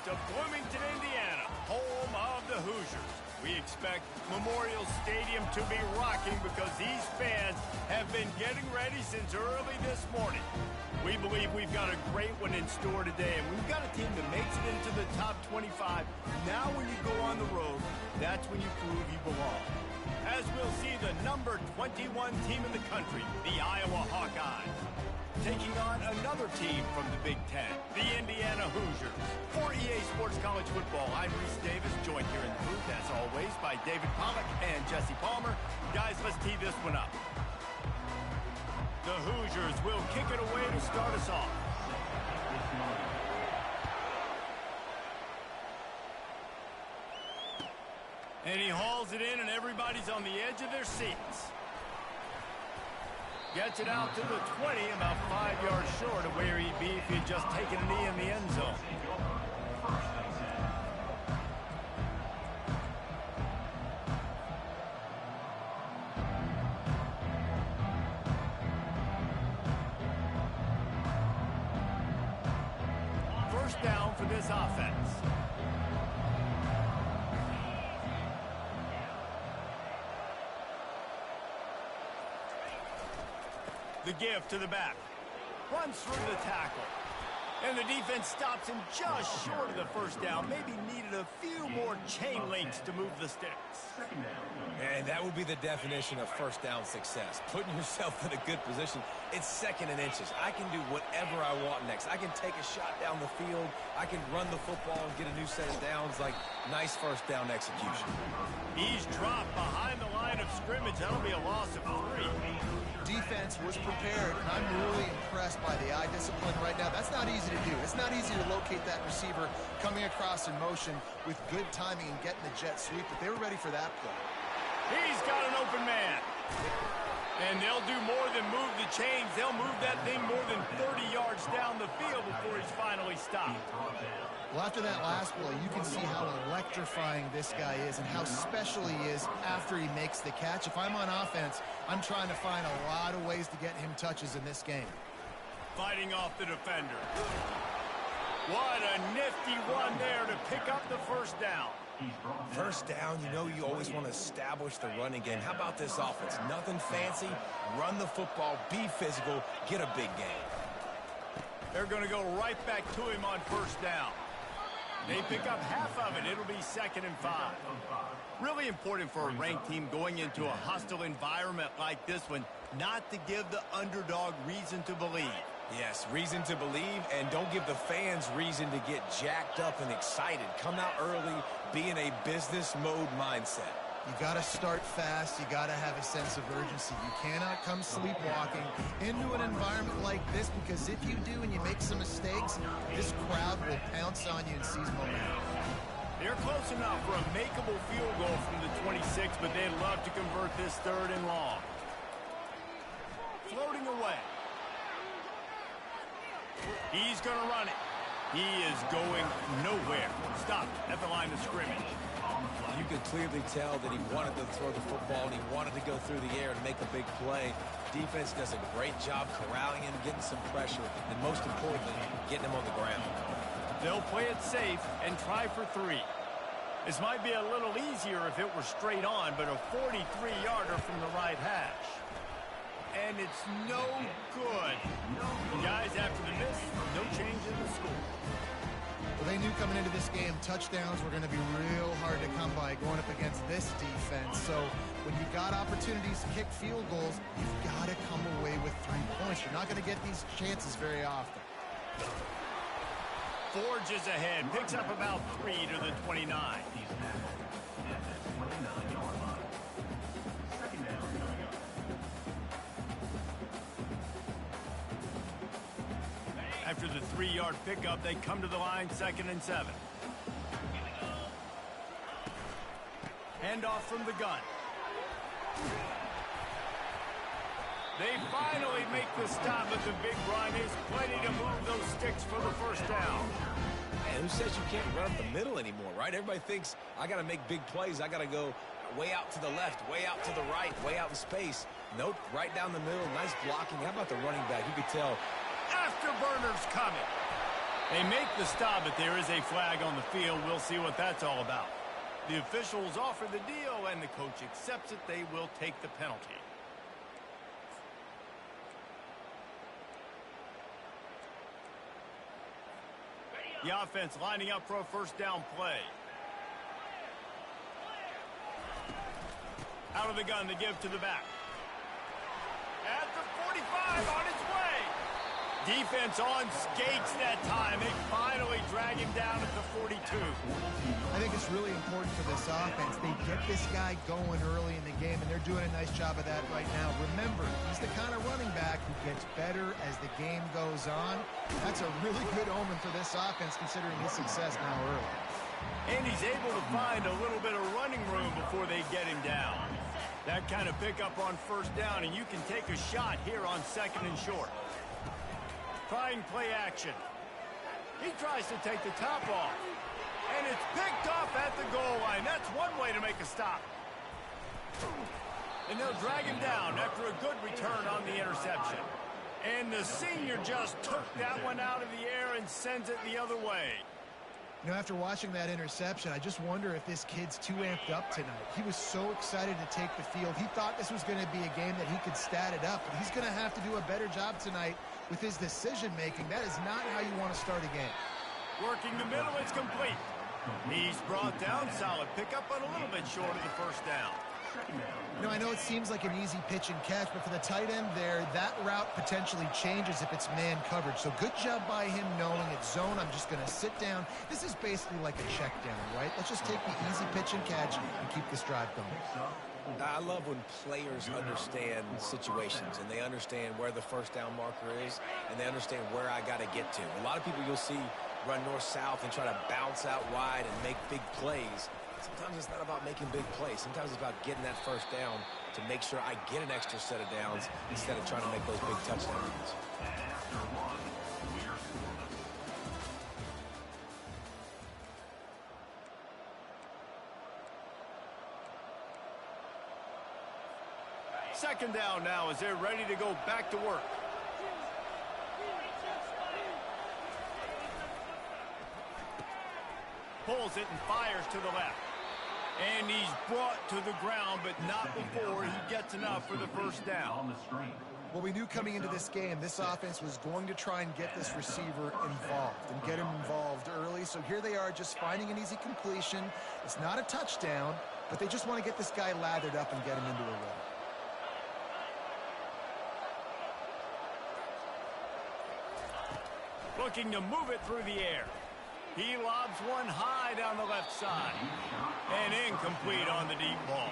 to Bloomington, Indiana, home of the Hoosiers. We expect Memorial Stadium to be rocking because these fans have been getting ready since early this morning. We believe we've got a great one in store today, and we've got a team that makes it into the top 25. Now when you go on the road, that's when you prove you belong. As we'll see the number 21 team in the country, the Iowa Hawkeyes, taking on another team from the Big Ten, the Indiana Hoosiers. For EA Sports College Football, I'm Reese Davis, joined here in the booth, as always, by David Pollack and Jesse Palmer. Guys, let's tee this one up. The Hoosiers will kick it away to start us off. And he hauls it in, and everybody's on the edge of their seats. Gets it out to the 20, about 5 yards short of where he'd be if he'd just taken a knee in the end zone. First down for this offense. The give to the back. Runs through the tackle. And the defense stops him just short of the first down. Maybe needed a few more chain links to move the sticks. And that would be the definition of first down success. Putting yourself in a good position. It's second and inches. I can do whatever I want next. I can take a shot down the field. I can run the football and get a new set of downs. Like, nice first down execution. He's dropped behind the line of scrimmage. That'll be a loss of 3. Defense was prepared, and I'm really impressed by the eye discipline right now. That's not easy to do. It's not easy to locate that receiver coming across in motion with good timing and getting the jet sweep, but they were ready for that play. He's got an open man. And they'll do more than move the chains. They'll move that thing more than 30 yards down the field before he's finally stopped. Well, after that last play, you can see how electrifying this guy is and how special he is after he makes the catch. If I'm on offense, I'm trying to find a lot of ways to get him touches in this game. Fighting off the defender. What a nifty run there to pick up the first down. First down, you know you always want to establish the running game. How about this offense? Nothing fancy. Run the football, be physical, get a big game. They're going to go right back to him on first down. They pick up half of it. It'll be 2nd and 5. Really important for a ranked team going into a hostile environment like this one, not to give the underdog reason to believe. Yes, reason to believe, and don't give the fans reason to get jacked up and excited. Come out early, be in a business mode mindset. You got to start fast. You got to have a sense of urgency. You cannot come sleepwalking into an environment like this, because if you do and you make some mistakes, this crowd will pounce on you and seize momentum. They're close enough for a makeable field goal from the 26, but they'd love to convert this 3rd and long. Floating away. He's going to run it. He is going nowhere. Stopped at the line of scrimmage. You could clearly tell that he wanted to throw the football and he wanted to go through the air and make a big play. Defense does a great job corralling him, getting some pressure, and most importantly, getting him on the ground. They'll play it safe and try for 3. This might be a little easier if it were straight on, but a 43-yarder from the right hash. And it's no good. Guys, after the miss, no change in the score. Well, they knew coming into this game touchdowns were going to be real hard to come by going up against this defense. So when you got opportunities to kick field goals, you've got to come away with 3 points. You're not going to get these chances very often. Forges ahead, picks up about 3 to the 29. After the 3-yard pickup, they come to the line, 2nd and 7. Handoff from the gun. They finally make the stop, but the big run is plenty to move those sticks for the first down. Man, who says you can't run up the middle anymore, right? Everybody thinks, I got to make big plays. I got to go way out to the left, way out to the right, way out in space. Nope, right down the middle, nice blocking. How about the running back? You could tell. Afterburners coming. They make the stop, but there is a flag on the field. We'll see what that's all about. The officials offer the deal, and the coach accepts it. They will take the penalty. The offense lining up for a first down play. Out of the gun to give to the back. At the 45, on its way. Defense on skates that time. They finally drag him down at the 42. I think it's really important for this offense. They get this guy going early in the game, and they're doing a nice job of that right now. Remember, he's the kind of running back who gets better as the game goes on. That's a really good omen for this offense, considering his success now early. And he's able to find a little bit of running room before they get him down. That kind of pickup on first down, and you can take a shot here on second and short. Trying play action. He tries to take the top off. And it's picked off at the goal line. That's one way to make a stop. And they'll drag him down after a good return on the interception. And the senior just took that one out of the air and sends it the other way. You know, after watching that interception, I just wonder if this kid's too amped up tonight. He was so excited to take the field. He thought this was going to be a game that he could stat it up, but he's going to have to do a better job tonight with his decision-making. That is not how you want to start a game. Working the middle, it's complete. He's brought down, solid pickup, but a little bit short of the first down. You know, I know it seems like an easy pitch and catch, but for the tight end there, that route potentially changes if it's man coverage. So good job by him knowing it's zone. I'm just going to sit down. This is basically like a check down, right? Let's just take the easy pitch and catch and keep this drive going. I love when players understand situations and they understand where the first down marker is and they understand where I got to get to. A lot of people you'll see run north-south and try to bounce out wide and make big plays. Sometimes it's not about making big plays. Sometimes it's about getting that first down to make sure I get an extra set of downs instead of trying to make those big touchdowns. Second down now as they're ready to go back to work. Pulls it and fires to the left. And he's brought to the ground, but not before he gets enough for the first down. Well, we knew coming into this game, this offense was going to try and get this receiver involved and get him involved early. So here they are just finding an easy completion. It's not a touchdown, but they just want to get this guy lathered up and get him into a rhythm. Looking to move it through the air. He lobs one high down the left side. And incomplete on the deep ball.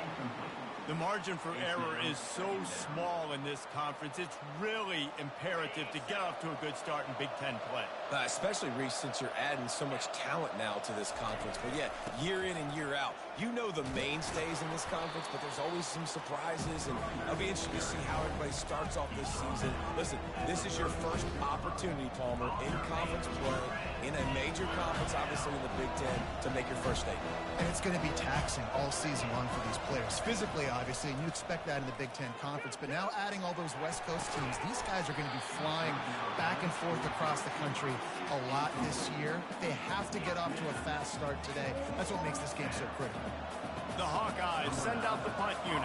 The margin for error is so small in this conference. It's really imperative to get off to a good start in Big Ten play. Especially, Reese, since you're adding so much talent now to this conference. But, yeah, year in and year out, you know the mainstays in this conference, but there's always some surprises. And I'll be interested to see how everybody starts off this season. Listen, this is your first opportunity, Palmer, in conference play, in a major conference, obviously in the Big Ten, to make your first statement. And it's going to be taxing all season long for these players. Physically, obviously, and you expect that in the Big Ten Conference. But now adding all those West Coast teams, these guys are going to be flying back and forth across the country a lot this year. They have to get off to a fast start today. That's what makes this game so critical. The Hawkeyes send out the punt unit.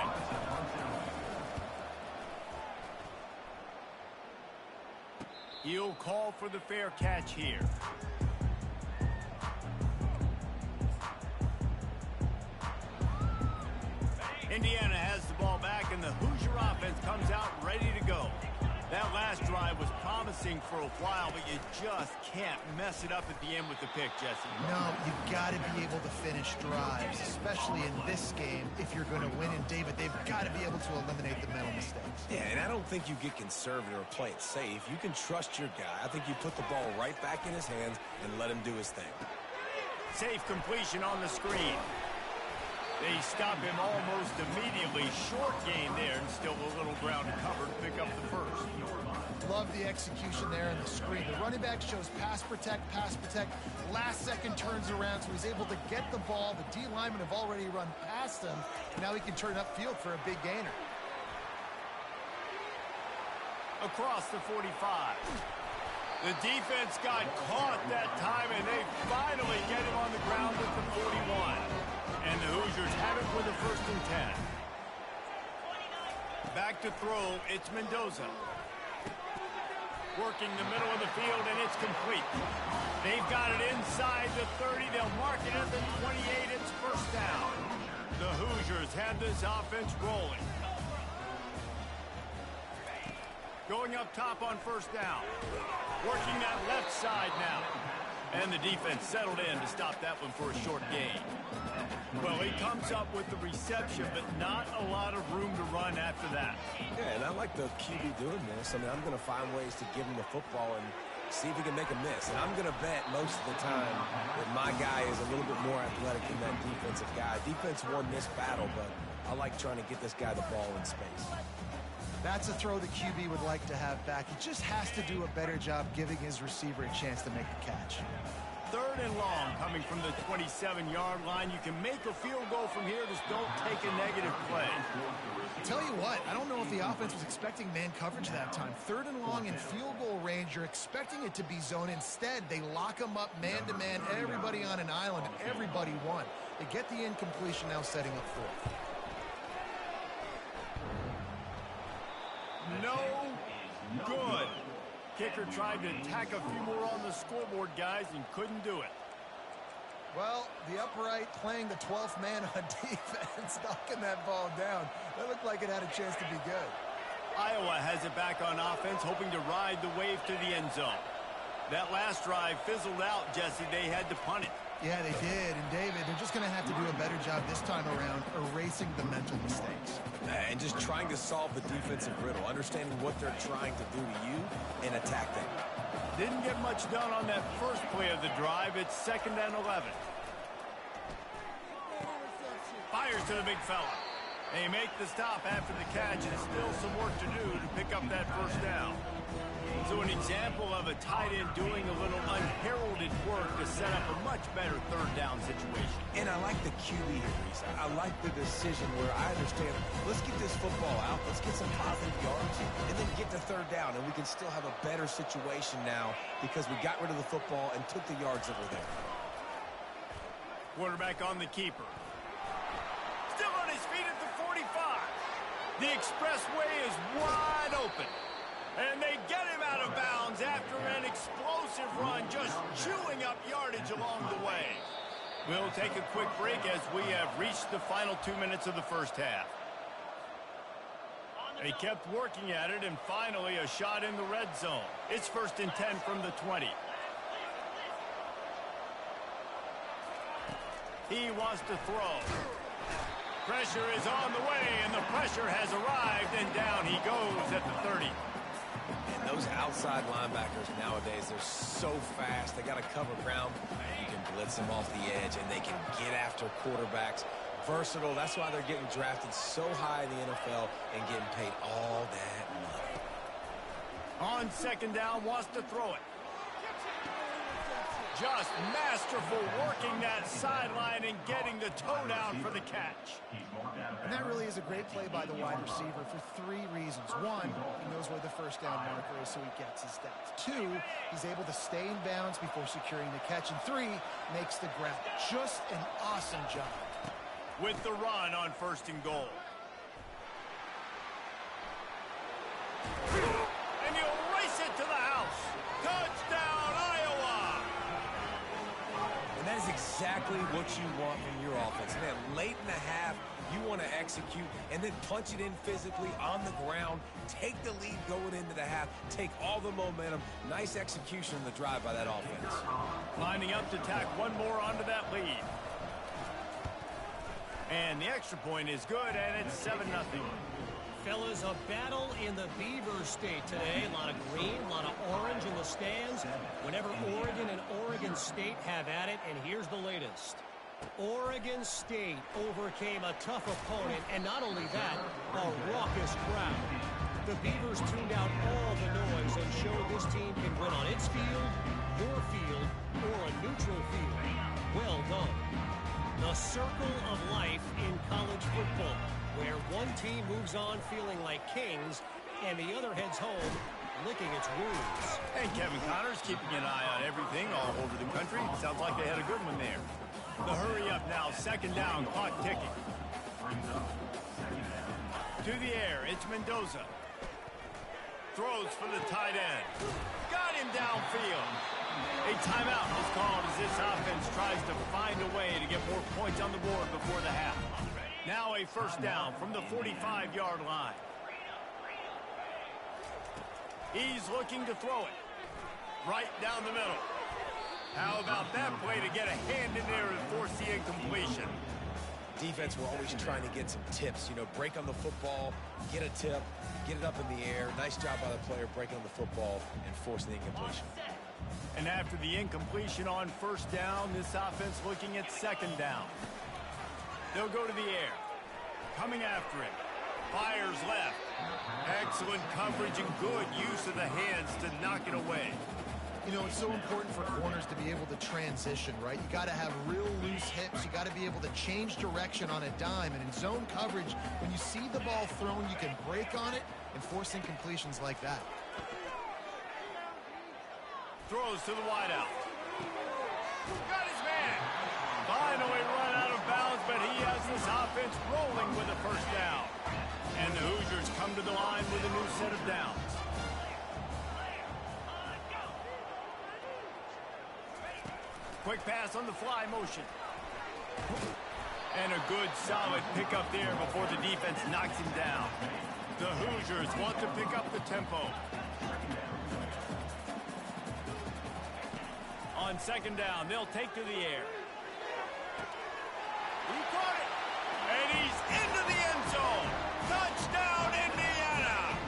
He'll call for the fair catch here. Indiana has the ball back, and the Hoosier offense comes out ready to go. That last drive was promising for a while, but you just can't mess it up at the end with the pick, Jesse. No, you've got to be able to finish drives, especially in this game if you're going to win. And, David, they've got to be able to eliminate the mental mistakes. Yeah, and I don't think you get conservative or play it safe. You can trust your guy. I think you put the ball right back in his hands and let him do his thing. Safe completion on the screen. They stop him almost immediately. Short gain there, and still a little ground to cover to pick up the first. Love the execution there in the screen. The running back shows pass protect. Last second turns around, so he's able to get the ball. The D linemen have already run past him. Now he can turn upfield for a big gainer. Across the 45. The defense got caught that time, and they finally get him on the ground at the 41. And the Hoosiers have it for the 1st and 10. Back to throw, it's Mendoza. Working the middle of the field, and it's complete. They've got it inside the 30. They'll mark it at the 28. It's 1st down. The Hoosiers have this offense rolling. Going up top on 1st down. Working that left side now. And the defense settled in to stop that one for a short gain. Well, he comes up with the reception, but not a lot of room to run after that. Yeah, and I like the QB doing this. I mean, I'm going to find ways to give him the football and see if he can make a miss. And I'm going to bet most of the time that my guy is a little bit more athletic than that defensive guy. Defense won this battle, but I like trying to get this guy the ball in space. That's a throw the QB would like to have back. He just has to do a better job giving his receiver a chance to make a catch. 3rd and long coming from the 27-yard line. You can make a field goal from here. Just don't take a negative play. Tell you what, I don't know if the offense was expecting man coverage that time. 3rd and long in field goal range, you're expecting it to be zone. Instead, they lock them up man-to-man, everybody on an island, and everybody won. They get the incompletion, now setting up 4th. No good. Kicker tried to tack a few more on the scoreboard, guys, and couldn't do it. Well, the upright playing the 12th man on defense, knocking that ball down. That looked like it had a chance to be good. Iowa has it back on offense, hoping to ride the wave to the end zone. That last drive fizzled out, Jesse. They had to punt it. Yeah, they did. And, David, they're just going to have to do a better job this time around erasing the mental mistakes. And just trying to solve the defensive riddle, understanding what they're trying to do to you and attack them. Didn't get much done on that first play of the drive. It's 2nd and 11. Fires to the big fella. They make the stop after the catch, and still some work to do to pick up that 1st down. So an example of a tight end doing a little unheralded work to set up a much better 3rd down situation. And I like the QB here, Reese. I like the decision where I understand, let's get this football out, let's get some positive yards, and then get to 3rd down, and we can still have a better situation now because we got rid of the football and took the yards that were there. Quarterback on the keeper. Still on his feet at the 45. The expressway is wide open. And they get him out of bounds after an explosive run, just chewing up yardage along the way. We'll take a quick break as we have reached the final 2 minutes of the 1st half. They kept working at it, and finally a shot in the red zone. It's 1st and 10 from the 20. He wants to throw. Pressure is on the way, and the pressure has arrived, and down he goes at the 30. And those outside linebackers nowadays, they're so fast. They got to cover ground. You can blitz them off the edge, and they can get after quarterbacks. Versatile. That's why they're getting drafted so high in the NFL and getting paid all that money. On 2nd down, wants to throw it. Just masterful working that sideline and getting the toe down for the catch. And that really is a great play by the wide receiver for 3 reasons. 1, he knows where the 1st down marker is, so he gets his steps. 2, he's able to stay in bounds before securing the catch. And 3, makes the grab. Just an awesome job. With the run on 1st and goal. And he'll race it to the house. Touchdown, Iowa! And that is exactly what you want from your offense. Man, late in the half, you want to execute and then punch it in physically on the ground, take the lead going into the half, take all the momentum. Nice execution in the drive by that offense. Lining up to tack one more onto that lead. And the extra point is good, and it's 7-0. Fellas, a battle in the Beaver State today. A lot of green, a lot of orange in the stands. Whenever Oregon and Oregon State have at it, and here's the latest. Oregon State overcame a tough opponent, and not only that, a raucous crowd. The Beavers tuned out all the noise and showed this team can win on its field, your field, or a neutral field. Well done. The circle of life in college football, where one team moves on feeling like kings and the other heads home licking its wounds. And Kevin Connors keeping an eye on everything all over the country. Sounds like they had a good one there. The hurry up now, second down, clock ticking. To the air, it's Mendoza. Throws for the tight end. Got him downfield. A timeout is called as this offense tries to find a way to get more points on the board before the half. Now a first down from the 45-yard line. He's looking to throw it right down the middle. How about that play to get a hand in there and force the incompletion? Defense were always trying to get some tips. You know, break on the football, get a tip, get it up in the air. Nice job by the player breaking on the football and forcing the incompletion. And after the incompletion on first down, this offense looking at second down. They'll go to the air. Coming after him. Fires left. Excellent coverage and good use of the hands to knock it away. You know, it's so important for corners to be able to transition, right? You got to have real loose hips. You got to be able to change direction on a dime. And in zone coverage, when you see the ball thrown, you can break on it and force incompletions like that. Throws to the wideout. Got his man. Finally run out of bounds, but he has this offense rolling with a first down. And the Hoosiers come to the line with a new set of downs. Quick pass on the fly motion. And a good solid pickup there before the defense knocks him down. The Hoosiers want to pick up the tempo. On second down, they'll take to the air. He caught it. And he's into the end zone. Touchdown, Indiana!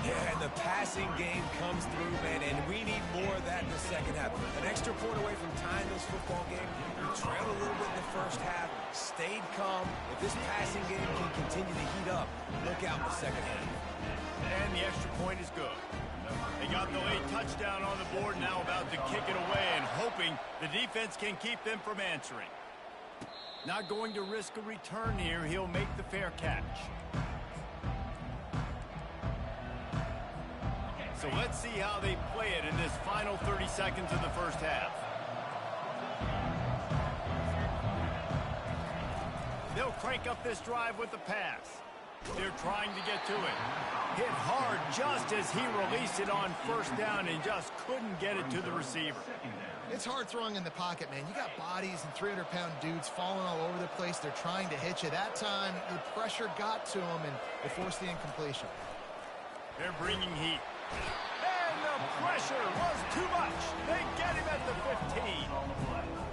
Yeah, and the passing game comes through, man, and we need more of that in the second half. An extra point away from tying this football game. We trailed a little bit in the first half, stayed calm. If this passing game can continue to heat up, look out in the second half. And the extra point is good. They got the late touchdown on the board, now about to kick it away and hoping the defense can keep them from answering. Not going to risk a return here. He'll make the fair catch. So let's see how they play it in this final 30 seconds of the first half. They'll crank up this drive with the pass. They're trying to get to it. Hit hard just as he released it on first down and just couldn't get it to the receiver. It's hard throwing in the pocket, man. You got bodies and 300-pound dudes falling all over the place. They're trying to hit you. That time, the pressure got to them, and they forced the incompletion. They're bringing heat. And the pressure was too much. They get him at the 15.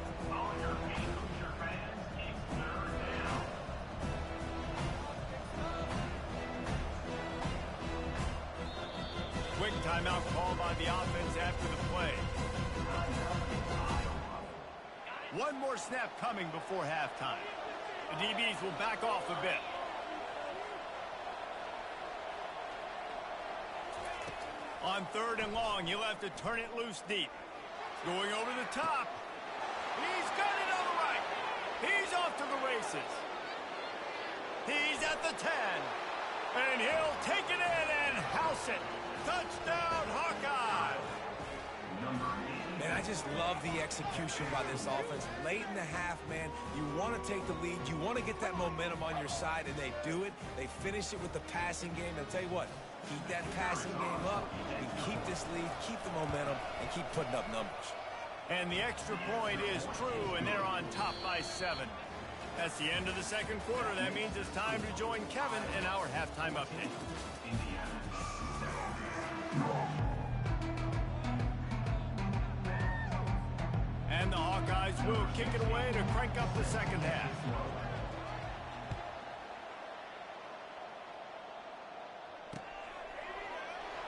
Quick timeout called by the offense after the play. One more snap coming before halftime. The DBs will back off a bit. On third and long, he'll have to turn it loose deep. Going over the top. He's got it on the right. He's off to the races. He's at the 10. And he'll take it in and house it. Touchdown, Hawkeye! Man, I just love the execution by this offense. Late in the half, man, you want to take the lead. You want to get that momentum on your side, and they do it. They finish it with the passing game. I'll tell you what, keep that passing game up, and keep this lead, keep the momentum, and keep putting up numbers. And the extra point is true, and they're on top by 7. That's the end of the second quarter. That means it's time to join Kevin in our halftime update. And the Hawkeyes will kick it away to crank up the second half.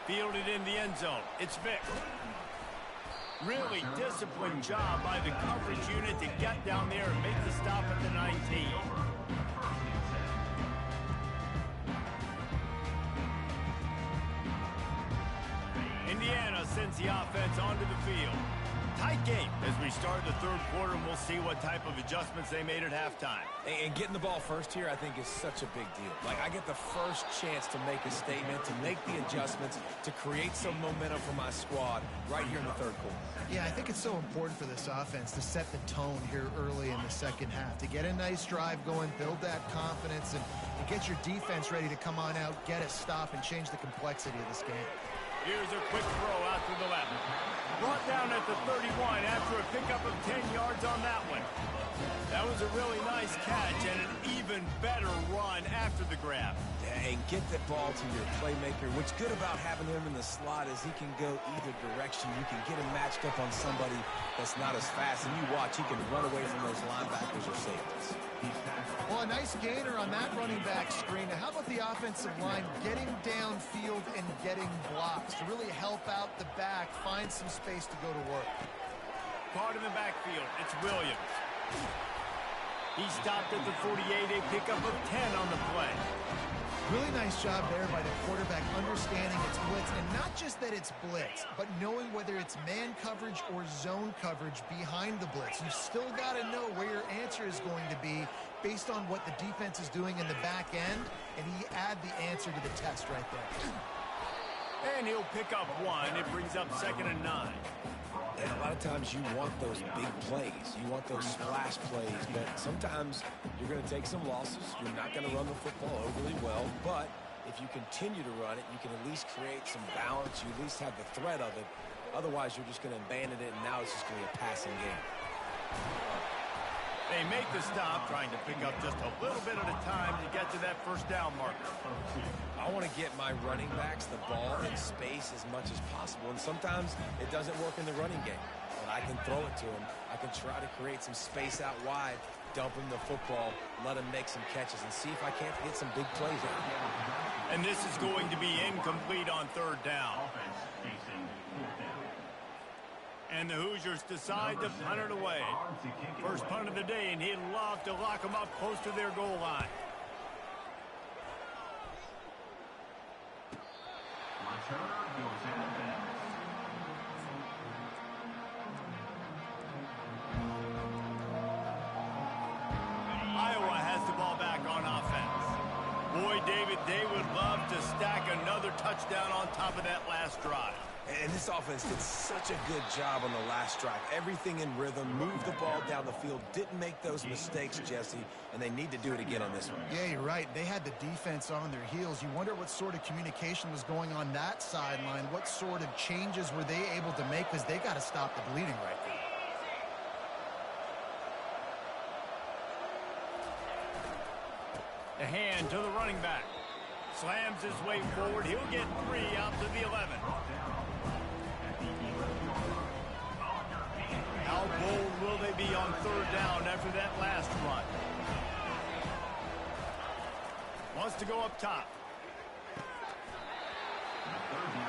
Fielded in the end zone. It's Vick. Really disciplined job by the coverage unit to get down there and make the stop at the 19. Indiana sends the offense onto the field. Tight game as we start the third quarter, and we'll see what type of adjustments they made at halftime. And getting the ball first here, I think, is such a big deal. Like, I get the first chance to make a statement, to make the adjustments, to create some momentum for my squad right here in the third quarter. Yeah, I think it's so important for this offense to set the tone here early in the second half, to get a nice drive going, build that confidence, and get your defense ready to come on out, get a stop, and change the complexity of this game. Here's a quick throw out to the left. Brought down at the 31 after a pickup of 10 yards on that one. That was a really nice catch and an even better run after the grab. And get that ball to your playmaker. What's good about having him in the slot is he can go either direction. You can get him matched up on somebody that's not as fast, and you watch, he can run away from those linebackers or safeties. Well, a nice gainer on that running back screen. Now, how about the offensive line getting downfield and getting blocks to really help out the back, find some space to go to work? Caught in the backfield. It's Williams. He stopped at the 48, a pickup of 10 on the play. Really nice job there by the quarterback understanding it's blitz, and not just that it's blitz, but knowing whether it's man coverage or zone coverage behind the blitz. You've still got to know where your answer is going to be based on what the defense is doing in the back end, and he add the answer to the test right there. And he'll pick up one. It brings up 2nd and 9. And a lot of times you want those big plays. You want those splash plays, but sometimes you're going to take some losses. You're not going to run the football overly well, but if you continue to run it, you can at least create some balance. You at least have the threat of it. Otherwise, you're just going to abandon it, and now it's just going to be a passing game. They make the stop, trying to pick up just a little bit at a time to get to that first down marker. I want to get my running backs the ball in space as much as possible, and sometimes it doesn't work in the running game. But I can throw it to them. I can try to create some space out wide, dump him the football, let him make some catches, and see if I can't get some big plays out. And this is going to be incomplete on 3rd down. And the Hoosiers decide to punt it away. First punt of the day, and he'd love to lock them up close to their goal line. Iowa has the ball back on offense. Boy, David, they would love to stack another touchdown on top of that last drive. And this offense did such a good job on the last drive. Everything in rhythm, moved the ball down the field, didn't make those mistakes, Jesse, and they need to do it again on this one. Yeah, you're right. They had the defense on their heels. You wonder what sort of communication was going on that sideline. What sort of changes were they able to make, because they got to stop the bleeding right now. The hand to the running back. Slams his way forward. He'll get 3 out to the 11. How bold will they be on 3rd down after that last run? Wants to go up top.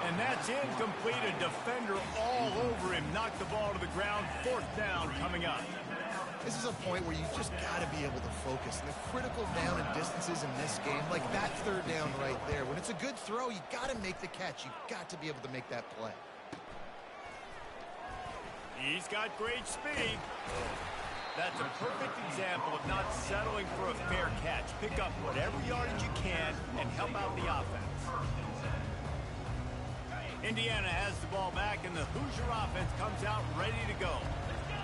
And that's incomplete. A defender all over him. Knocked the ball to the ground. 4th down coming up. This is a point where you just got to be able to focus. The critical down and distances in this game, like that 3rd down right there. When it's a good throw, you got to make the catch. You got to be able to make that play. He's got great speed. That's a perfect example of not settling for a fair catch. Pick up whatever yardage you can and help out the offense. Indiana has the ball back, and the Hoosier offense comes out ready to go.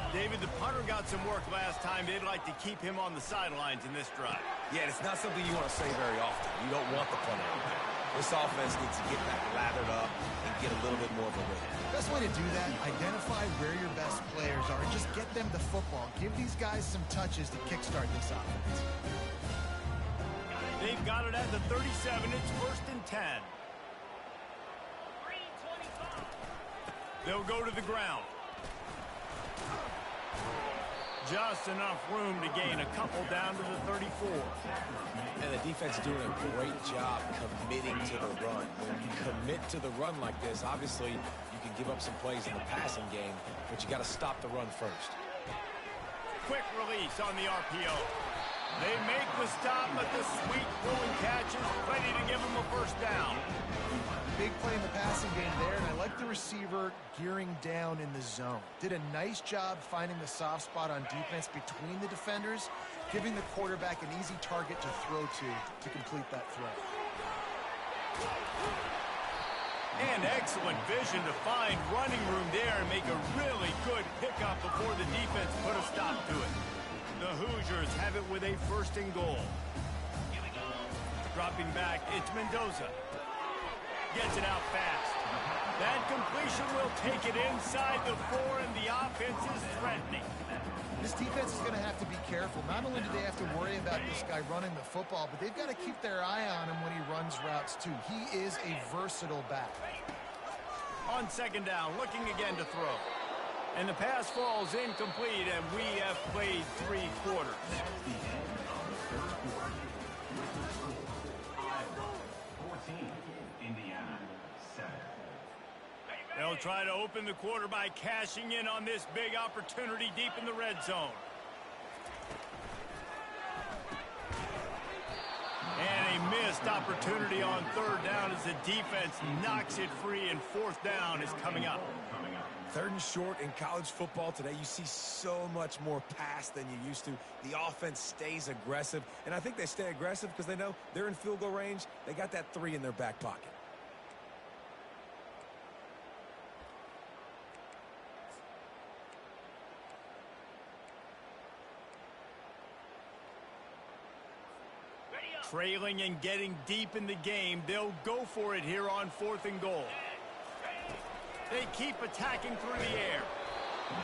David, the punter got some work last time. They'd like to keep him on the sidelines in this drive. Yeah, it's not something you want to say very often. You don't want the punter out there. This offense needs to get back lathered up and get a little bit more of a rhythm. Best way to do that, identify where your best players are and just get them the football. Give these guys some touches to kickstart this offense. They've got it at the 37. It's 1st and 10. They'll go to the ground. Just enough room to gain a couple down to the 34. And the defense doing a great job committing to the run. When you commit to the run like this, obviously you can give up some plays in the passing game, but you got to stop the run first. Quick release on the RPO. They make the stop, but the sweet throwing catch is ready to give them a first down. Big play in the passing game there, and I like the receiver gearing down in the zone. Did a nice job finding the soft spot on defense between the defenders, giving the quarterback an easy target to throw to complete that throw. And excellent vision to find running room there and make a really good pickup before the defense put a stop to it. The Hoosiers have it with a first and goal. Dropping back, it's Mendoza. Gets it out fast. That completion will take it inside the 4, and the offense is threatening. This defense is going to have to be careful. Not only do they have to worry about this guy running the football, but they've got to keep their eye on him when he runs routes too. He is a versatile back. On second down, looking again to throw. And the pass falls incomplete, and we have played 3 quarters. They'll try to open the quarter by cashing in on this big opportunity deep in the red zone. And a missed opportunity on third down as the defense knocks it free, and fourth down is coming up. 3rd and short in college football today. You see so much more pass than you used to. The offense stays aggressive, and I think they stay aggressive because they know they're in field goal range. They got that 3 in their back pocket. Trailing and getting deep in the game, they'll go for it here on 4th and goal. They keep attacking through the air.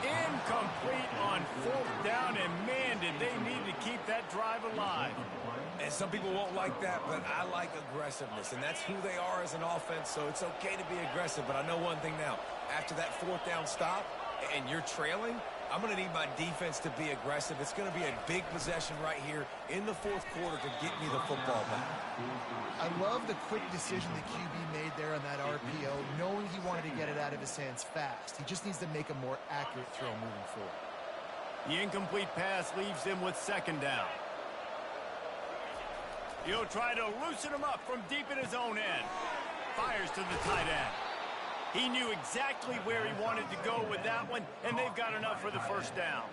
Incomplete on 4th down, and man, did they need to keep that drive alive. And some people won't like that, but I like aggressiveness, and that's who they are as an offense, so it's okay to be aggressive. But I know one thing now. After that 4th down stop, and you're trailing, I'm going to need my defense to be aggressive. It's going to be a big possession right here in the 4th quarter to get me the football back. I love the quick decision the QB made there on that RPO, knowing he wanted to get it out of his hands fast. He just needs to make a more accurate throw moving forward. The incomplete pass leaves him with second down. He'll try to loosen him up from deep in his own end. Fires to the tight end. He knew exactly where he wanted to go with that one, and they've got enough for the first down.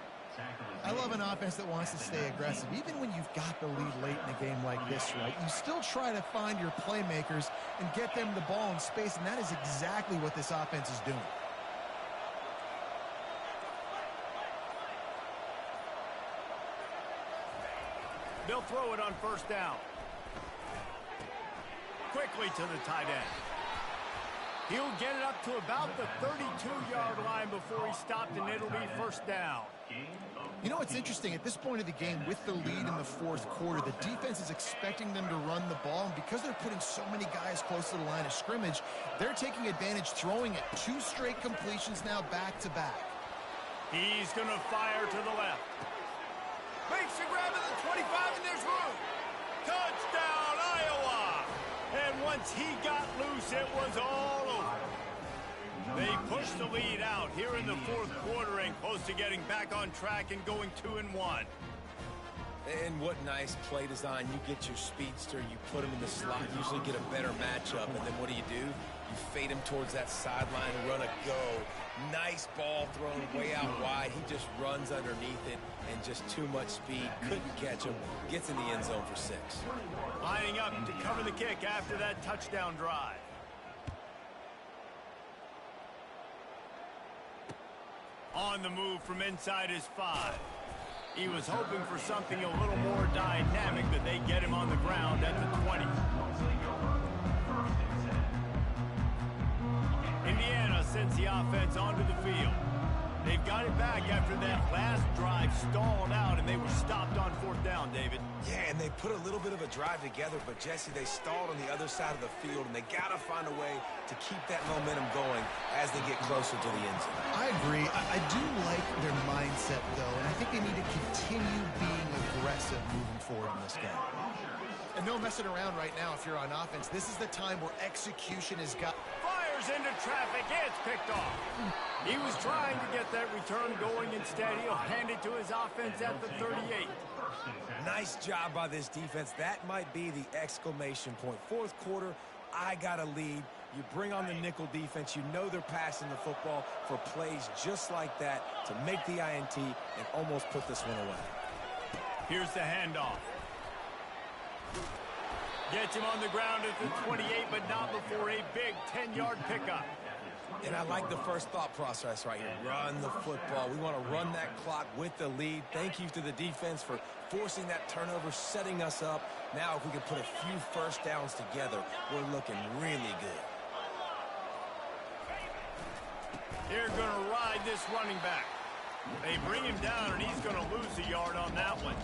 I love an offense that wants to stay aggressive. Even when you've got the lead late in a game like this, right, you still try to find your playmakers and get them the ball in space, and that is exactly what this offense is doing. They'll throw it on first down. Quickly to the tight end. He'll get it up to about the 32-yard line before he stopped, and it'll be first down. You know, it's interesting. At this point of the game, with the lead in the 4th quarter, the defense is expecting them to run the ball, and because they're putting so many guys close to the line of scrimmage, they're taking advantage, throwing it. 2 straight completions now back-to-back. He's going to fire to the left. Makes the grab at the 25, and there's room. Touchdown, Iowa! And once he got loose, it was all over. They push the lead out here in the 4th quarter and close to getting back on track and going 2-1. And what nice play design. You get your speedster, you put him in the slot, usually get a better matchup, and then what do? You fade him towards that sideline, run a go. Nice ball thrown way out wide. He just runs underneath it, and just too much speed. Couldn't catch him. Gets in the end zone for 6. Lining up to cover the kick after that touchdown drive. On the move from inside his 5. He was hoping for something a little more dynamic, but they get him on the ground at the 20. Indiana sends the offense onto the field. They've got it back after that last drive stalled out, and they were stopped on 4th down, David. Yeah, and they put a little bit of a drive together, but, Jesse, they stalled on the other side of the field, and they got to find a way to keep that momentum going as they get closer to the end zone. I agree. I do like their mindset, though, and I think they need to continue being aggressive moving forward in this game. And no messing around right now if you're on offense. This is the time where execution has got... Fires into traffic. It's picked off. He was trying to get that return going. Instead, he'll hand it to his offense at the 38. Nice job by this defense. That might be the exclamation point. Fourth quarter, I got a lead. You bring on the nickel defense. You know they're passing the football for plays just like that to make the INT and almost put this one away. Here's the handoff. Gets him on the ground at the 28, but not before a big 10-yard pickup. And I like the first thought process right here. Run the football. We want to run that clock with the lead. Thank you to the defense for forcing that turnover, setting us up. Now if we can put a few first downs together, we're looking really good. They're going to ride this running back. They bring him down, and he's going to lose a yard on that one.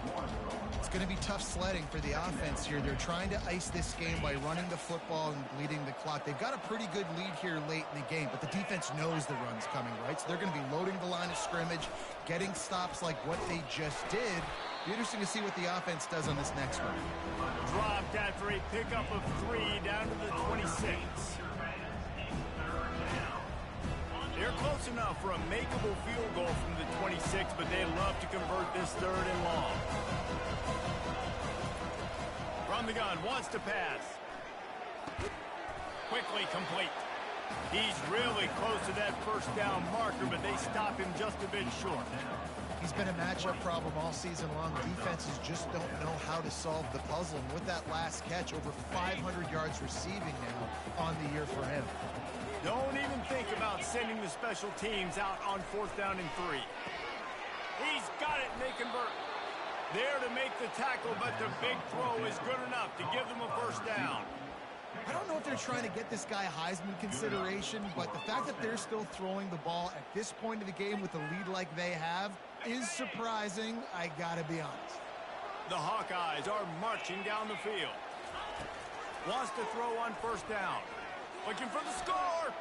It's going to be tough sledding for the offense here. They're trying to ice this game by running the football and bleeding the clock. They've got a pretty good lead here late in the game, but the defense knows the run's coming, right? So they're going to be loading the line of scrimmage, getting stops like what they just did. Be interesting to see what the offense does on this next one. Dropped after a pickup of 3 down to the 26. They're close enough for a makeable field goal from the 26, but they'd love to convert this 3rd and long. From the gun, wants to pass. Quickly complete. He's really close to that first down marker, but they stop him just a bit short. He's been a matchup problem all season long. Defenses just don't know how to solve the puzzle. And with that last catch, over 500 yards receiving now on the year for him. Don't even think about sending the special teams out on 4th down and 3. He's got it, and they convert. There to make the tackle, but the big throw is good enough to give them a first down. I don't know if they're trying to get this guy Heisman consideration, but the fact that they're still throwing the ball at this point of the game with a lead like they have is surprising, I gotta be honest. The Hawkeyes are marching down the field. Wants to throw on 1st down. Looking for the score.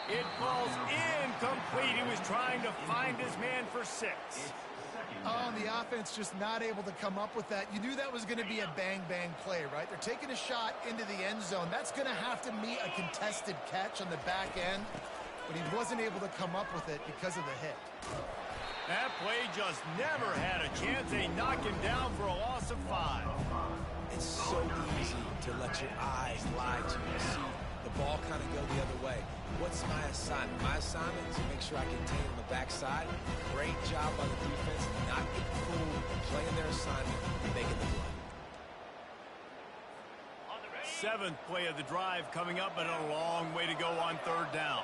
It falls incomplete. He was trying to find his man for 6. Oh, and the offense just not able to come up with that. You knew that was going to be a bang-bang play, right? They're taking a shot into the end zone. That's going to have to meet a contested catch on the back end, but he wasn't able to come up with it because of the hit. That play just never had a chance. They knock him down for a loss of 5. It's so easy to let your eyes lie to you. See the ball kind of go the other way. What's my assignment? My assignment is to make sure I contain on the backside. Great job by the defense, not getting fooled, playing their assignment, and making the play. 7th play of the drive coming up, but a long way to go on 3rd down.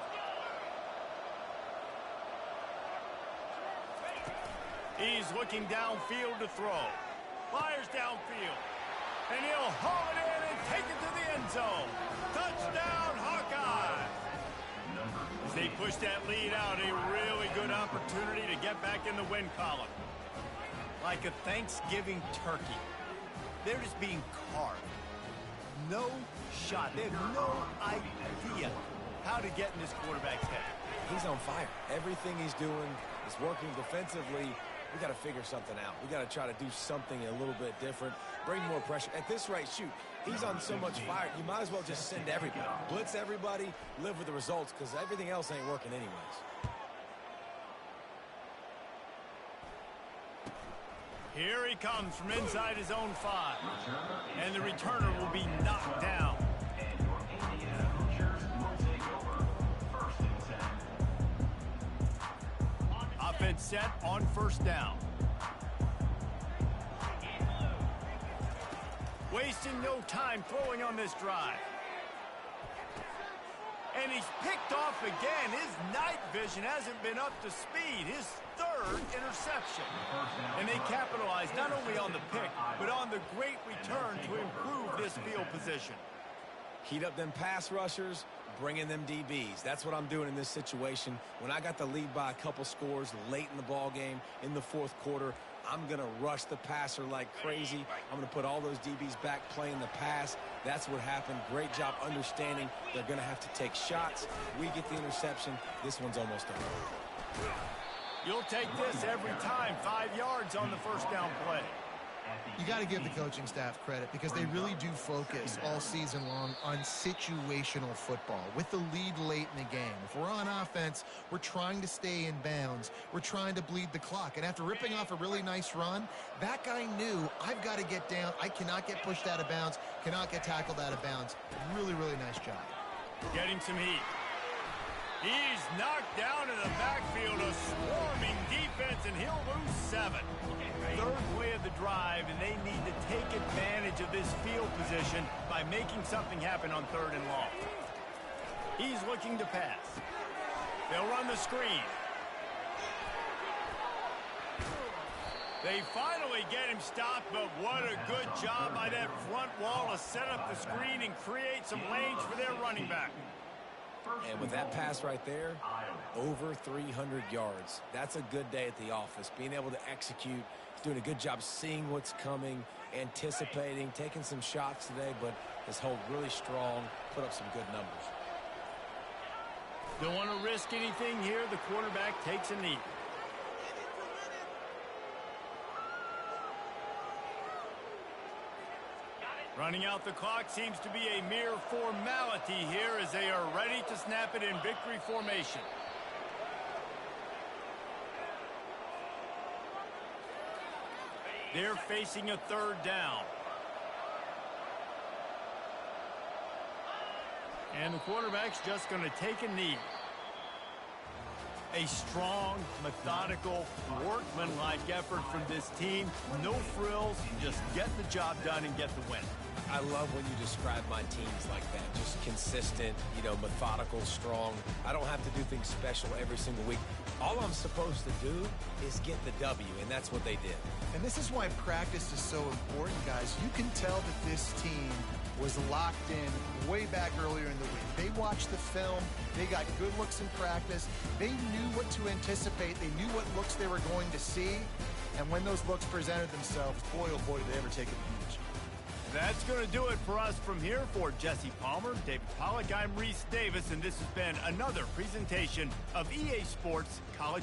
He's looking downfield to throw. Fires downfield. And he'll haul it in and take it to the end zone. Touchdown, Hawkeye! As they push that lead out, a really good opportunity to get back in the win column. Like a Thanksgiving turkey. They're just being carved. No shot. They have no idea how to get in this quarterback's head. He's on fire. Everything he's doing is working defensively. We got to figure something out. We got to try to do something a little bit different. Bring more pressure. At this rate, shoot, he's on so much fire, you might as well just send everybody. Blitz everybody, live with the results, because everything else ain't working anyways. Here he comes from inside his own 5. And the returner will be knocked down. Offense set on 1st down. Wasting no time throwing on this drive. And he's picked off again. His night vision hasn't been up to speed. His 3rd interception. And they capitalize not only on the pick, but on the great return to improve this field position. Heat up them pass rushers, bring in them DBs. That's what I'm doing in this situation. When I got the lead by a couple scores late in the ball game in the 4th quarter, I'm going to rush the passer like crazy. I'm going to put all those DBs back playing the pass. That's what happened. Great job understanding they're going to have to take shots. We get the interception. This one's almost over. You'll take this every time. 5 yards on the 1st down play. You got to give the coaching staff credit because they really do focus all season long on situational football with the lead late in the game. If we're on offense, we're trying to stay in bounds. We're trying to bleed the clock. And after ripping off a really nice run, that guy knew, I've got to get down. I cannot get pushed out of bounds, cannot get tackled out of bounds. Really, really nice job. Getting some heat. He's knocked down in the backfield, a swarming defense, and he'll lose 7. Third play of the drive, and they need to take advantage of this field position by making something happen on 3rd and long. He's looking to pass. They'll run the screen. They finally get him stopped, but what a good job by that front wall to set up the screen and create some lanes for their running back. And with that pass right there, over 300 yards. That's a good day at the office. Being able to execute, doing a good job seeing what's coming, anticipating, taking some shots today, but has held really strong, put up some good numbers. Don't want to risk anything here. The quarterback takes a knee. Running out the clock seems to be a mere formality here as they are ready to snap it in victory formation. They're facing a 3rd down. And the quarterback's just going to take a knee. A strong, methodical, workmanlike effort from this team. No frills, just get the job done and get the win. I love when you describe my teams like that. Just consistent, methodical, strong. I don't have to do things special every single week. All I'm supposed to do is get the W, and that's what they did. And this is why practice is so important, guys. You can tell that this team was locked in way back earlier in the week. They watched the film. They got good looks in practice. They knew what to anticipate. They knew what looks they were going to see. And when those looks presented themselves, boy, oh boy, did they ever take advantage. That's going to do it for us from here. For Jesse Palmer, David Pollack, I'm Reese Davis, and this has been another presentation of EA Sports College